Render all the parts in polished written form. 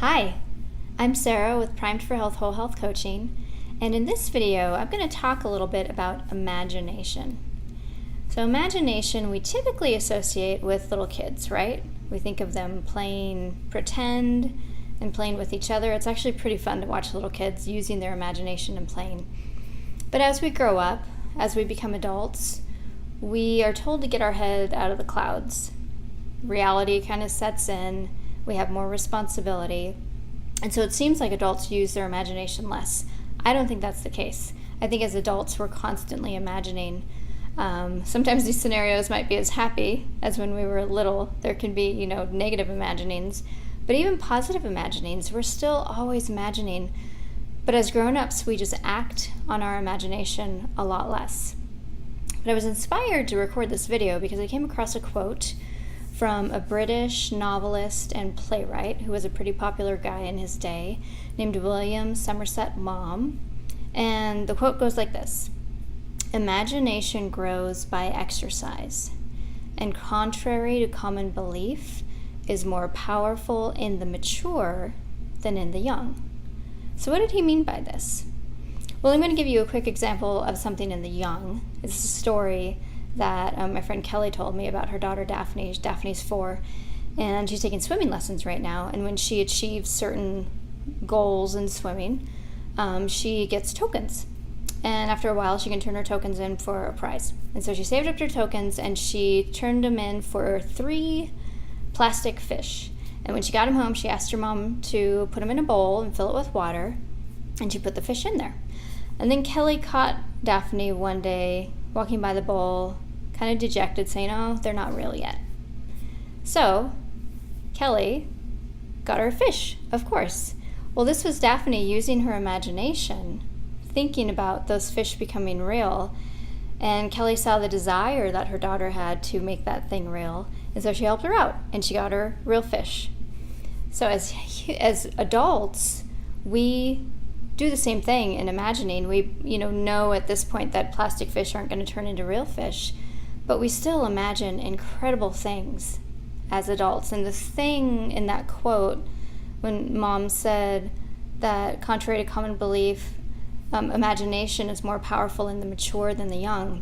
Hi, I'm Sarah with Primed for Health Whole Health Coaching, and in this video I'm going to talk a little bit about imagination. So imagination we typically associate with little kids, right? We think of them playing pretend and playing with each other. It's actually pretty fun to watch little kids using their imagination and playing. But as we grow up, as we become adults, we are told to get our head out of the clouds. Reality kind of sets in. We have more responsibility. And so it seems like adults use their imagination less. I don't think that's the case. I think as adults, we're constantly imagining. Sometimes these scenarios might be as happy as when we were little. There can be, negative imaginings. But even positive imaginings, we're still always imagining. But as grown-ups, we just act on our imagination a lot less. But I was inspired to record this video because I came across a quote from a British novelist and playwright who was a pretty popular guy in his day named William Somerset Maugham. And the quote goes like this: "Imagination grows by exercise, and contrary to common belief, is more powerful in the mature than in the young." So what did he mean by this? Well, I'm going to give you a quick example of something in the young. It's a story that my friend Kelly told me about her daughter Daphne. Daphne's 4, and she's taking swimming lessons right now. And when she achieves certain goals in swimming, she gets tokens. And after a while, she can turn her tokens in for a prize. And so she saved up her tokens, and she turned them in for 3 plastic fish. And when she got them home, she asked her mom to put them in a bowl and fill it with water, and she put the fish in there. And then Kelly caught Daphne one day walking by the bowl, kind of dejected, saying, "Oh, they're not real yet." So Kelly got her a fish, of course. Well, this was Daphne using her imagination, thinking about those fish becoming real. And Kelly saw the desire that her daughter had to make that thing real, and so she helped her out, and she got her real fish. So as adults, we do the same thing in imagining. We know at this point that plastic fish aren't going to turn into real fish, but we still imagine incredible things as adults. And the thing in that quote, when Mom said that contrary to common belief, imagination is more powerful in the mature than the young,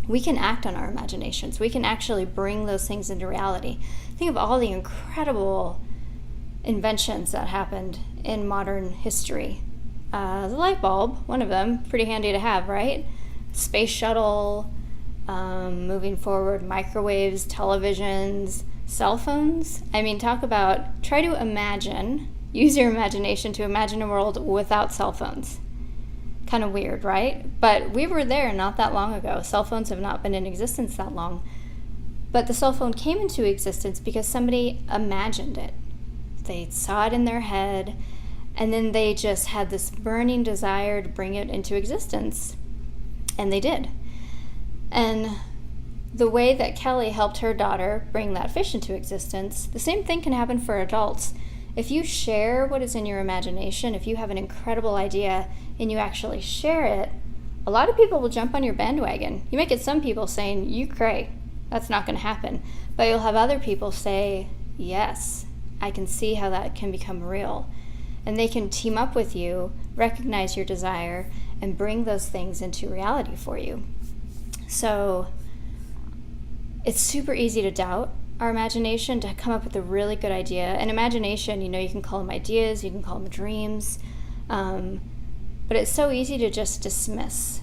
we can act on our imaginations. We can actually bring those things into reality. Think of all the incredible inventions that happened in modern history. The light bulb, one of them, pretty handy to have, right? Space shuttle, moving forward, microwaves, televisions, cell phones. I mean, try to imagine, use your imagination to imagine a world without cell phones. Kind of weird, right? But we were there not that long ago. Cell phones have not been in existence that long. But the cell phone came into existence because somebody imagined it. They saw it in their head, and then they just had this burning desire to bring it into existence. And they did. And the way that Kelly helped her daughter bring that fish into existence, the same thing can happen for adults. If you share what is in your imagination, if you have an incredible idea and you actually share it, a lot of people will jump on your bandwagon. You might get some people saying, "You cray, that's not going to happen." But you'll have other people say, "Yes, I can see how that can become real." And they can team up with you, recognize your desire, and bring those things into reality for you. So it's super easy to doubt our imagination, to come up with a really good idea. And imagination, you can call them ideas, you can call them dreams, but it's so easy to just dismiss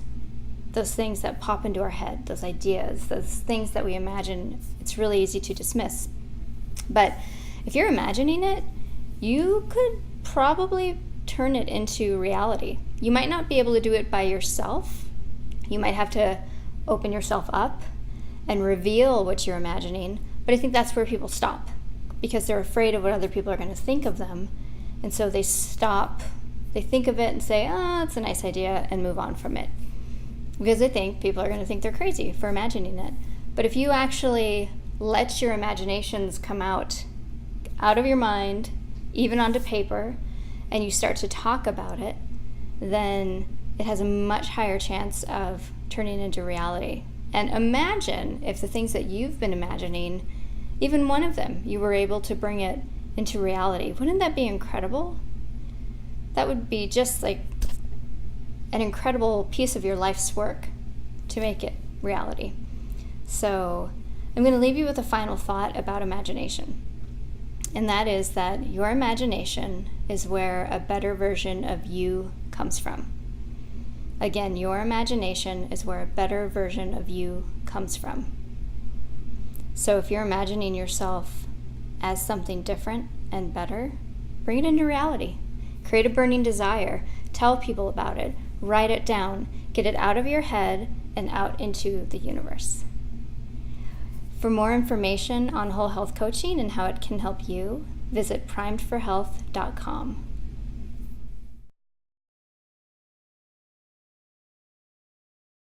those things that pop into our head, those ideas, those things that we imagine. It's really easy to dismiss. But if you're imagining it, you could probably turn it into reality. You might not be able to do it by yourself. You might have to open yourself up and reveal what you're imagining. But I think that's where people stop, because they're afraid of what other people are going to think of them. And so they stop, they think of it and say, "Oh, it's a nice idea," and move on from it. Because they think people are going to think they're crazy for imagining it. But if you actually let your imaginations come out of your mind, even onto paper, and you start to talk about it, then it has a much higher chance of turning into reality. And imagine if the things that you've been imagining, even one of them, you were able to bring it into reality. Wouldn't that be incredible? That would be just like an incredible piece of your life's work to make it reality. So I'm going to leave you with a final thought about imagination. And that is that your imagination is where a better version of you comes from. Again, your imagination is where a better version of you comes from. So if you're imagining yourself as something different and better, bring it into reality. Create a burning desire. Tell people about it. Write it down. Get it out of your head and out into the universe. For more information on whole health coaching and how it can help you, visit primedforhealth.com.